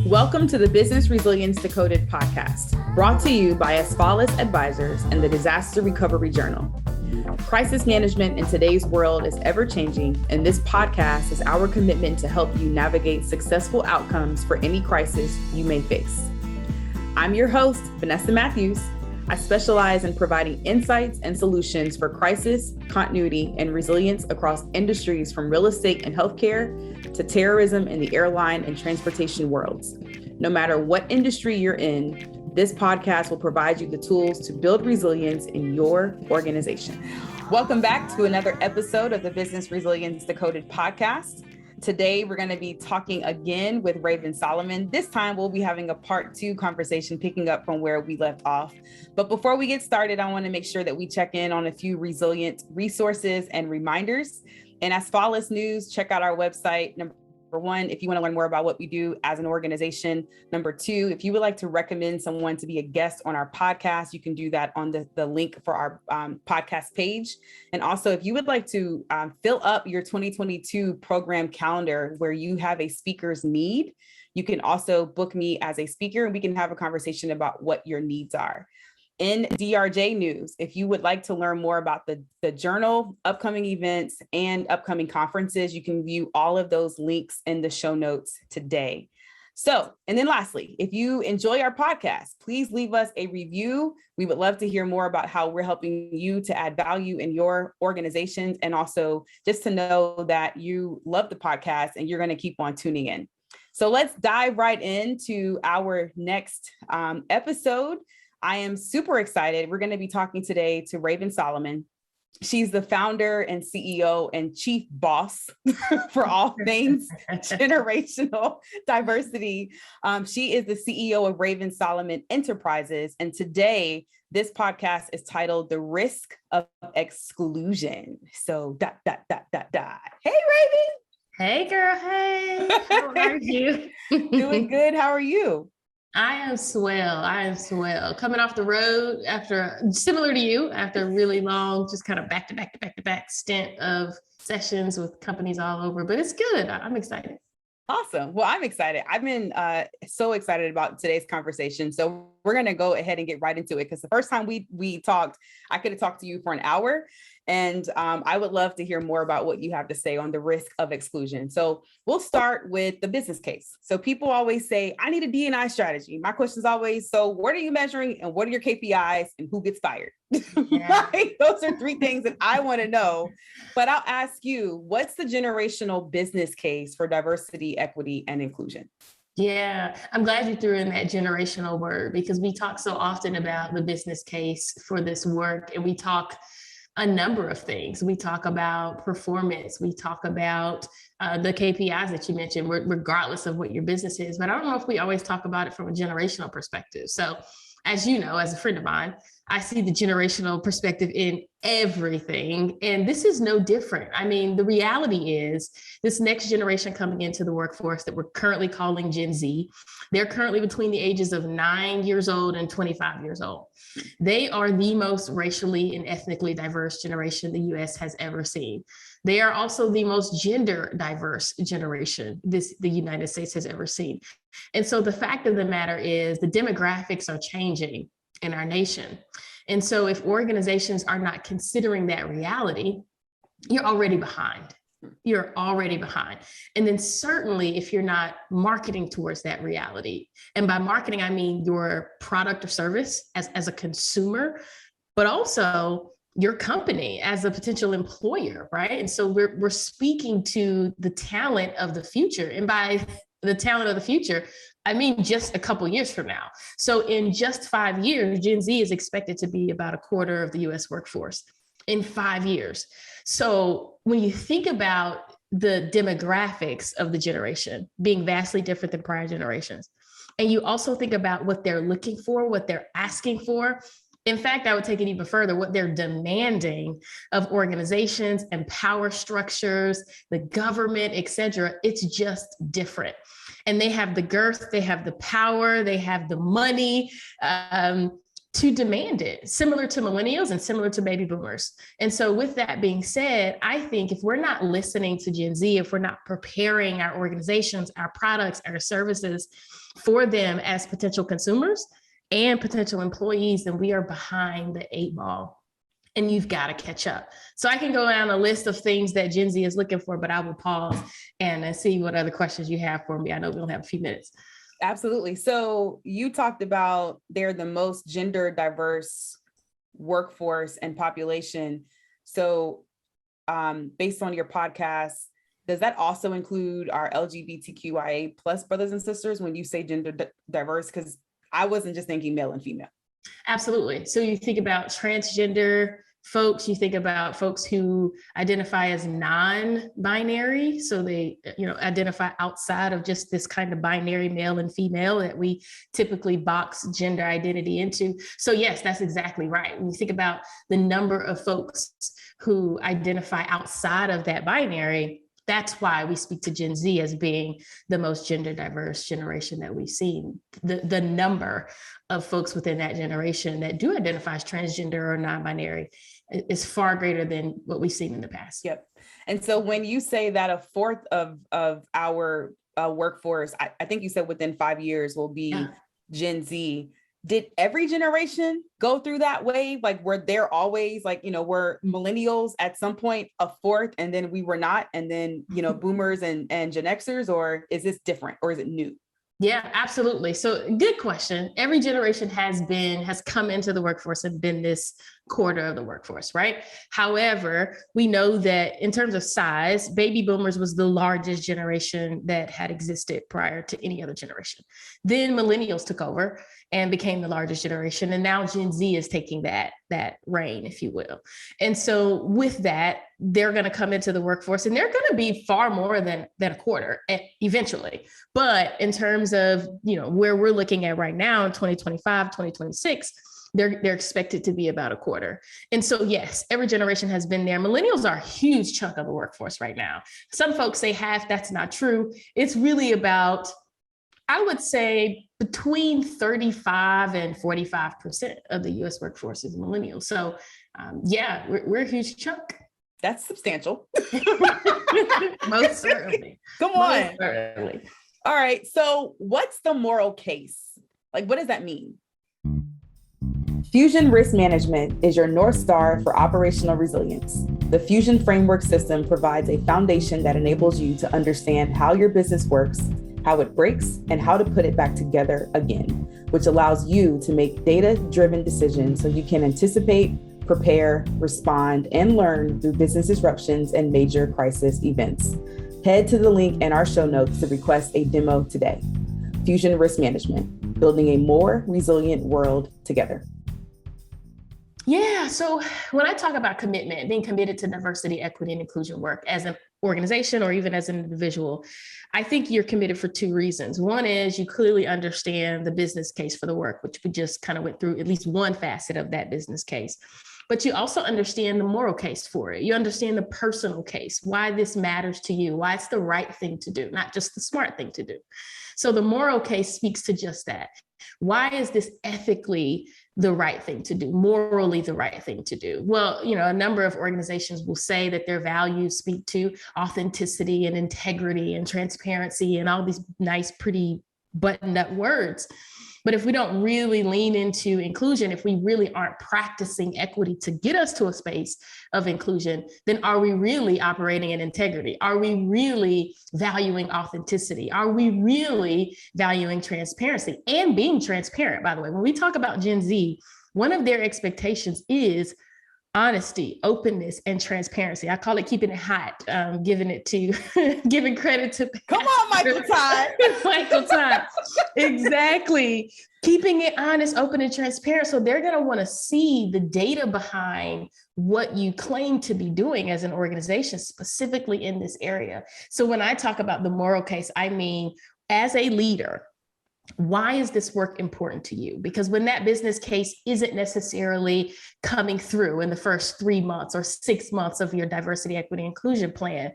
Welcome to the Business Resilience Decoded podcast, brought to you by Asphalis Advisors and the Disaster Recovery Journal. Crisis management in today's world is ever-changing, and this podcast is our commitment to help you navigate successful outcomes for any crisis you may face. I'm your host, Vanessa Matthews. I specialize in providing insights and solutions for crisis, continuity, and resilience across industries from real estate and healthcare to terrorism in the airline and transportation worlds. No matter what industry you're in, this podcast will provide you the tools to build resilience in your organization. Welcome back to another episode of the Business Resilience Decoded podcast. Today, we're going to be talking again with Raven Solomon. This time, we'll be having a part 2 conversation, picking up from where we left off. But before we get started, I want to make sure that we check in on a few resilient resources and reminders. And as Asphalis News, check out our website. Number 1, if you want to learn more about what we do as an organization. Number 2, if you would like to recommend someone to be a guest on our podcast, you can do that on the link for our podcast page. And also, if you would like to fill up your 2022 program calendar where you have a speaker's need, you can also book me as a speaker and we can have a conversation about what your needs are. In DRJ News, if you would like to learn more about the journal, upcoming events, and upcoming conferences, you can view all of those links in the show notes today. So, and then lastly, if you enjoy our podcast, please leave us a review. We would love to hear more about how we're helping you to add value in your organizations, and also just to know that you love the podcast and you're going to keep on tuning in. So let's dive right into our next episode. I am super excited. We're going to be talking today to Raven Solomon. She's the founder and CEO and chief boss for all things generational diversity. She is the CEO of Raven Solomon Enterprises. And today, this podcast is titled The Risk of Exclusion. So, Hey, Raven. Hey, girl. Hey, how are you? Doing good. How are you? I am swell. Coming off the road similar to you, after a really long, just kind of back to back stint of sessions with companies all over, but it's good. I'm excited. Awesome. Well, I'm excited. I've been so excited about today's conversation. So we're going to go ahead and get right into it, because the first time we talked, I could have talked to you for an hour. And I would love to hear more about what you have to say on the risk of exclusion. So we'll start with the business case. So people always say, I need a D&I strategy. My question is always, so what are you measuring and what are your KPIs and who gets fired? Yeah. Right? Those are 3 things that I want to know. But I'll ask you, what's the generational business case for diversity, equity, and inclusion? Yeah, I'm glad you threw in that generational word, because we talk so often about the business case for this work, and we talk a number of things. We talk about performance. We talk about the KPIs that you mentioned, regardless of what your business is. But I don't know if we always talk about it from a generational perspective. So, as you know, as a friend of mine, I see the generational perspective in everything. And this is no different. I mean, the reality is this next generation coming into the workforce that we're currently calling Gen Z, they're currently between the ages of 9 years old and 25 years old. They are the most racially and ethnically diverse generation the U.S. has ever seen. They are also the most gender diverse generation the United States has ever seen. And so the fact of the matter is the demographics are changing in our nation. And so if organizations are not considering that reality, you're already behind. And then certainly if you're not marketing towards that reality, and by marketing, I mean your product or service as a consumer, but also your company as a potential employer, right? And so we're speaking to the talent of the future. And by the talent of the future, I mean just a couple years from now. So in just 5 years, Gen Z is expected to be about a quarter of the US workforce in 5 years. So when you think about the demographics of the generation being vastly different than prior generations, and you also think about what they're looking for, what they're asking for, in fact, I would take it even further, what they're demanding of organizations and power structures, the government, et cetera, it's just different. And they have the girth, they have the power, they have the money to demand it, similar to millennials and similar to baby boomers. And so with that being said, I think if we're not listening to Gen Z, if we're not preparing our organizations, our products, our services for them as potential consumers and potential employees, then we are behind the 8 ball. And you've got to catch up. So I can go down a list of things that Gen Z is looking for, but I will pause and see what other questions you have for me. I know we only have a few minutes. Absolutely. So you talked about they're the most gender diverse workforce and population. So based on your podcast, does that also include our LGBTQIA plus brothers and sisters when you say gender diverse? Because I wasn't just thinking male and female. Absolutely. So you think about transgender folks, you think about folks who identify as non-binary. So they, identify outside of just this kind of binary male and female that we typically box gender identity into. So yes, that's exactly right. When you think about the number of folks who identify outside of that binary, that's why we speak to Gen Z as being the most gender diverse generation that we've seen. The number of folks within that generation that do identify as transgender or non-binary is far greater than what we've seen in the past. Yep. And so when you say that a fourth of our workforce, I think you said within 5 years will be Gen Z. Did every generation go through that wave? Like, were there always were millennials at some point a fourth and then we were not, and then, boomers and Gen Xers, or is this different or is it new? Yeah, absolutely. So good question. Every generation has come into the workforce and been this quarter of the workforce, right? However, we know that in terms of size, baby boomers was the largest generation that had existed prior to any other generation. Then millennials took over and became the largest generation. And now Gen Z is taking that reign, if you will. And so with that, they're going to come into the workforce and they're going to be far more than a quarter eventually. But in terms of, where we're looking at right now in 2025, 2026, they're expected to be about a quarter. And so, yes, every generation has been there. Millennials are a huge chunk of the workforce right now. Some folks say half. That's not true. It's really about, I would say, between 35 and 45% of the US workforce is millennials. So we're a huge chunk. That's substantial. Most certainly. Come on. Most certainly. All right. So what's the moral case? Like, what does that mean? Fusion Risk Management is your North Star for operational resilience. The Fusion Framework System provides a foundation that enables you to understand how your business works, how it breaks, and how to put it back together again, which allows you to make data-driven decisions so you can anticipate, prepare, respond, and learn through business disruptions and major crisis events. Head to the link in our show notes to request a demo today. Fusion Risk Management, building a more resilient world together. Yeah. So when I talk about commitment, being committed to diversity, equity, and inclusion work as an organization or even as an individual, I think you're committed for two reasons. One is you clearly understand the business case for the work, which we just kind of went through at least one facet of that business case. But you also understand the moral case for it. You understand the personal case, why this matters to you, why it's the right thing to do, not just the smart thing to do. So the moral case speaks to just that. Why is this ethically the right thing to do, morally the right thing to do? Well, a number of organizations will say that their values speak to authenticity and integrity and transparency and all these nice, pretty buttoned up words. But if we don't really lean into inclusion, if we really aren't practicing equity to get us to a space of inclusion, then are we really operating in integrity? Are we really valuing authenticity? Are we really valuing transparency and being transparent? By the way, when we talk about Gen Z, one of their expectations is honesty, openness, and transparency. I call it keeping it hot, giving credit to come on, Michael Todd. Michael Todd. Exactly. Keeping it honest, open, and transparent. So they're going to want to see the data behind what you claim to be doing as an organization, specifically in this area. So when I talk about the moral case, I mean, as a leader, why is this work important to you? Because when that business case isn't necessarily coming through in the first 3 months or 6 months of your diversity, equity, inclusion plan,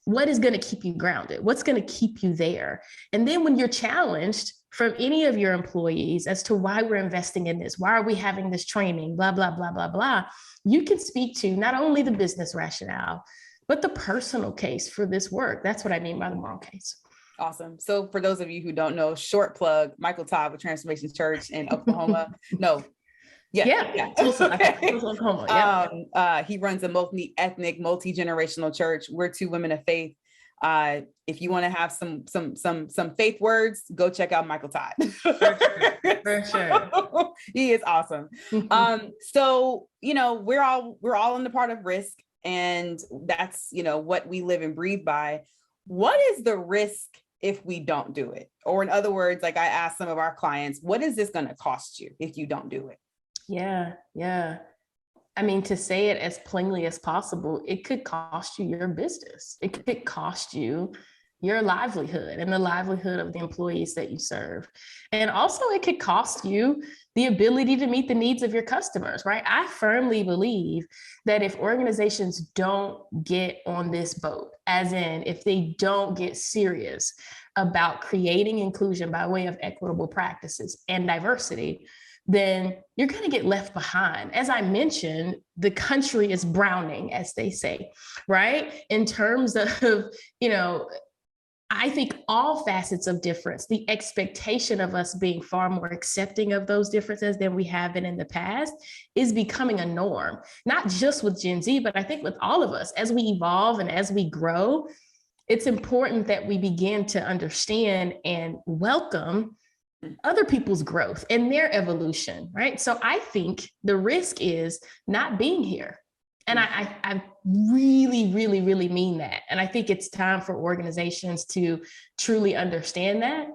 what is going to keep you grounded? What's going to keep you there? And then when you're challenged from any of your employees as to why we're investing in this, why are we having this training, blah, blah, blah, blah, blah, you can speak to not only the business rationale, but the personal case for this work. That's what I mean by the moral case. Awesome. So for those of you who don't know, short plug, Michael Todd with Transformation Church in Oklahoma. No. Yeah. Okay. Oklahoma. He runs a multi-ethnic, multi-generational church. We're two women of faith. If you want to have some faith words, go check out Michael Todd. For sure. He is awesome. So, we're all in the part of risk, and that's, what we live and breathe by. What is the risk if we don't do it? Or in other words, like I asked some of our clients, what is this going to cost you if you don't do it? Yeah. I mean, to say it as plainly as possible, it could cost you your business. It could cost you your livelihood and the livelihood of the employees that you serve. And also it could cost you the ability to meet the needs of your customers, right? I firmly believe that if organizations don't get on this boat, as in if they don't get serious about creating inclusion by way of equitable practices and diversity, then you're going to get left behind. As I mentioned, the country is browning, as they say, right? In terms of, I think all facets of difference, the expectation of us being far more accepting of those differences than we have been in the past is becoming a norm, not just with Gen Z, but I think with all of us. As we evolve and as we grow, it's important that we begin to understand and welcome other people's growth and their evolution, right? So I think the risk is not being here. And I really, really, really mean that. And I think it's time for organizations to truly understand that.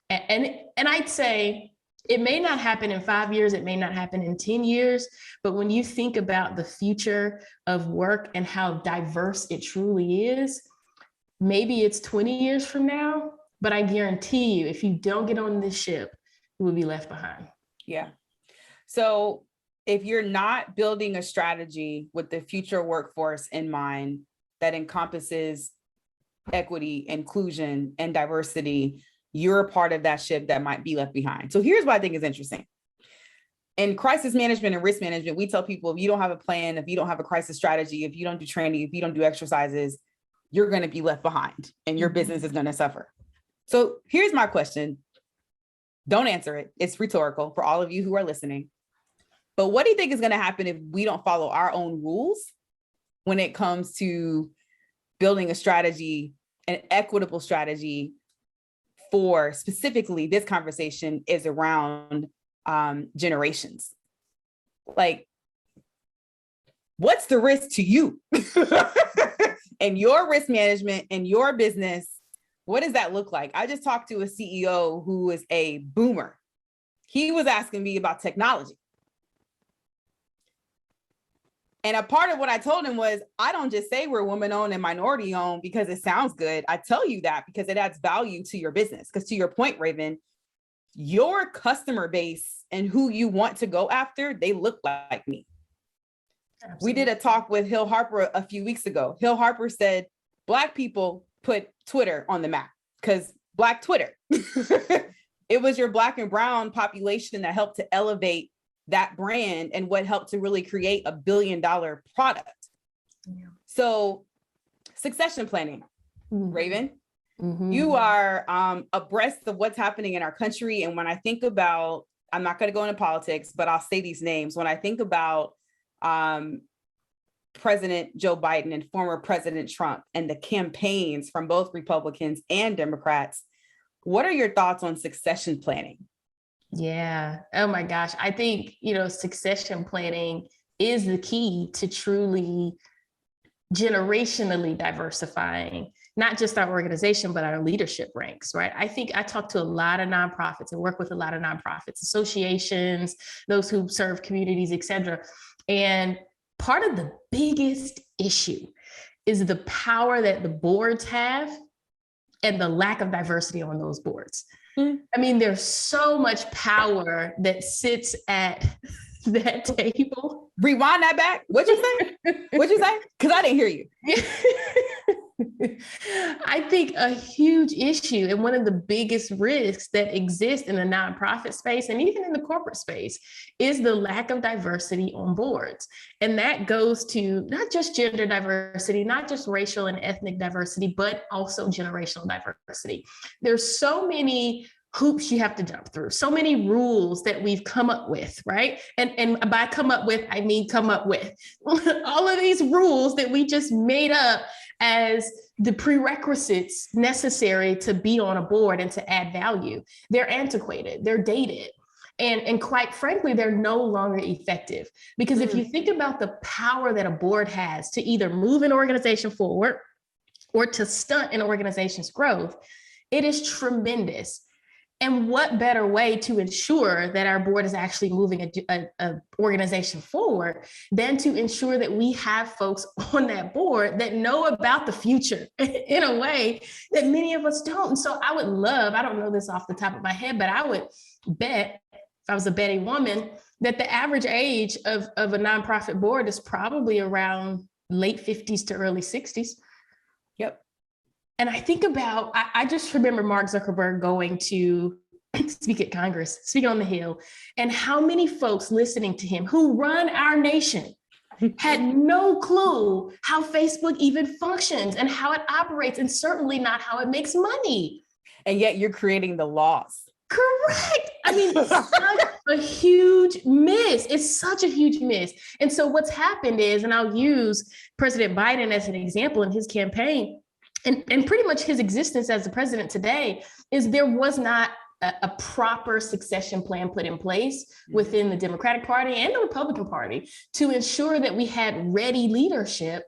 And I'd say it may not happen in 5 years, it may not happen in 10 years, but when you think about the future of work and how diverse it truly is, maybe it's 20 years from now, but I guarantee you, if you don't get on this ship, you will be left behind. Yeah. So if you're not building a strategy with the future workforce in mind that encompasses equity, inclusion, and diversity, you're a part of that ship that might be left behind. So here's what I think is interesting. In crisis management and risk management, we tell people, if you don't have a plan, if you don't have a crisis strategy, if you don't do training, if you don't do exercises, you're going to be left behind and your business is going to suffer. So here's my question. Don't answer it. It's rhetorical for all of you who are listening. But what do you think is going to happen if we don't follow our own rules when it comes to building a strategy, an equitable strategy for specifically this conversation is around generations? Like, what's the risk to you and your risk management and your business? What does that look like? I just talked to a CEO who is a boomer. He was asking me about technology. And a part of what I told him was, I don't just say we're woman-owned and minority-owned because it sounds good. I tell you that because it adds value to your business. Because to your point, Raven, your customer base and who you want to go after, they look like me. Absolutely. We did a talk with Hill Harper a few weeks ago. Hill Harper said, Black people put Twitter on the map because Black Twitter. It was your Black and brown population that helped to elevate that brand and what helped to really create $1 billion product. Yeah. So succession planning, Raven, you are abreast of what's happening in our country. And when I think about, I'm not going to go into politics, but I'll say these names. When I think about President Joe Biden and former President Trump and the campaigns from both Republicans and Democrats, what are your thoughts on succession planning? Yeah. Oh my gosh. I think, succession planning is the key to truly generationally diversifying, not just our organization, but our leadership ranks, right? I think I talk to a lot of nonprofits and work with a lot of nonprofits, associations, those who serve communities, et cetera. And part of the biggest issue is the power that the boards have and the lack of diversity on those boards. I mean, there's so much power that sits at that table. Rewind that back. What'd you say? What'd you say? Because I didn't hear you. I think a huge issue and one of the biggest risks that exist in the nonprofit space and even in the corporate space is the lack of diversity on boards. And that goes to not just gender diversity, not just racial and ethnic diversity, but also generational diversity. There's so many hoops you have to jump through, so many rules that we've come up with, right? And by come up with, I mean come up with all of these rules that we just made up as the prerequisites necessary to be on a board and to add value. They're antiquated, they're dated. And quite frankly, they're no longer effective. Because if you think about the power that a board has to either move an organization forward or to stunt an organization's growth, it is tremendous. And what better way to ensure that our board is actually moving a organization forward than to ensure that we have folks on that board that know about the future in a way that many of us don't. And so I would love, I don't know this off the top of my head, but I would bet, if I was a betting woman, that the average age of a nonprofit board is probably around late 50s to early 60s. Yep. And I think about, I just remember Mark Zuckerberg going to speak at Congress, speak on the Hill, and how many folks listening to him who run our nation had no clue how Facebook even functions and how it operates, and certainly not how it makes money. And yet you're creating the laws. Correct. I mean, it's such a huge miss. It's such a huge miss. And so what's happened is, and I'll use President Biden as an example in his campaign, and pretty much his existence as the president today, is there was not a proper succession plan put in place within the Democratic Party and the Republican Party to ensure that we had ready leadership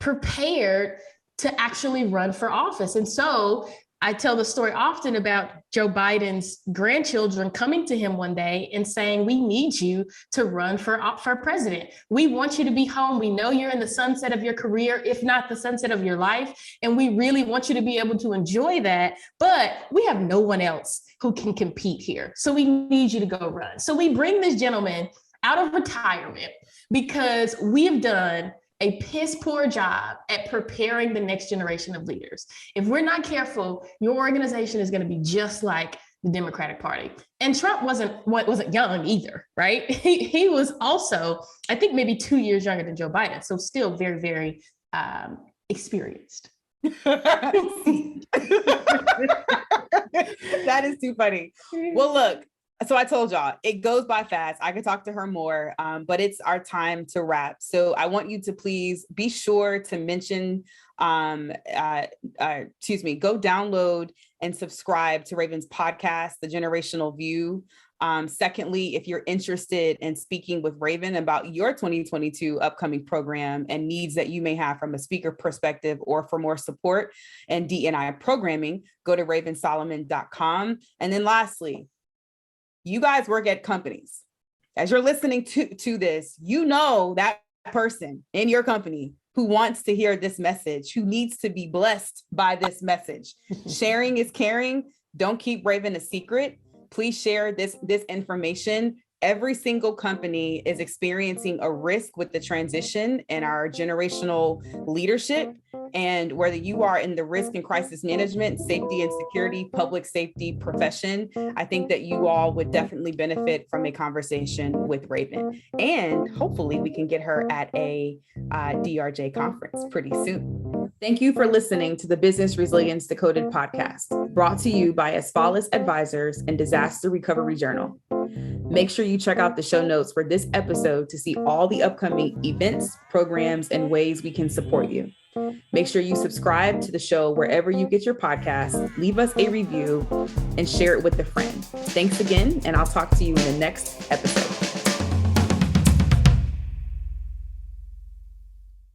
prepared to actually run for office. And so I tell the story often about Joe Biden's grandchildren coming to him one day and saying, we need you to run for president. We want you to be home. We know you're in the sunset of your career, if not the sunset of your life. And we really want you to be able to enjoy that. But we have no one else who can compete here. So we need you to go run. So we bring this gentleman out of retirement because we have done a piss poor job at preparing the next generation of leaders. If we're not careful, your organization is going to be just like the Democratic Party. And Trump wasn't young either, right? He was also, I think, maybe 2 years younger than Joe Biden. So still very, very experienced. That is too funny. Well, look, so I told y'all, it goes by fast. I could talk to her more, but it's our time to wrap. So I want you to please be sure to mention, go download and subscribe to Raven's podcast, The Generational View. Secondly, if you're interested in speaking with Raven about your 2022 upcoming program and needs that you may have from a speaker perspective or for more support and D&I programming, go to ravensolomon.com. And then lastly, you guys work at companies. As you're listening to this, you know that person in your company who wants to hear this message, who needs to be blessed by this message. Sharing is caring. Don't keep Raven a secret. Please share this information. Every single company is experiencing a risk with the transition in our generational leadership. And whether you are in the risk and crisis management, safety and security, public safety profession, I think that you all would definitely benefit from a conversation with Raven. And hopefully we can get her at a DRJ conference pretty soon. Thank you for listening to the Business Resilience Decoded podcast, brought to you by Asfalis Advisors and Disaster Recovery Journal. Make sure you check out the show notes for this episode to see all the upcoming events, programs, and ways we can support you. Make sure you subscribe to the show wherever you get your podcasts, leave us a review, and share it with a friend. Thanks again, and I'll talk to you in the next episode.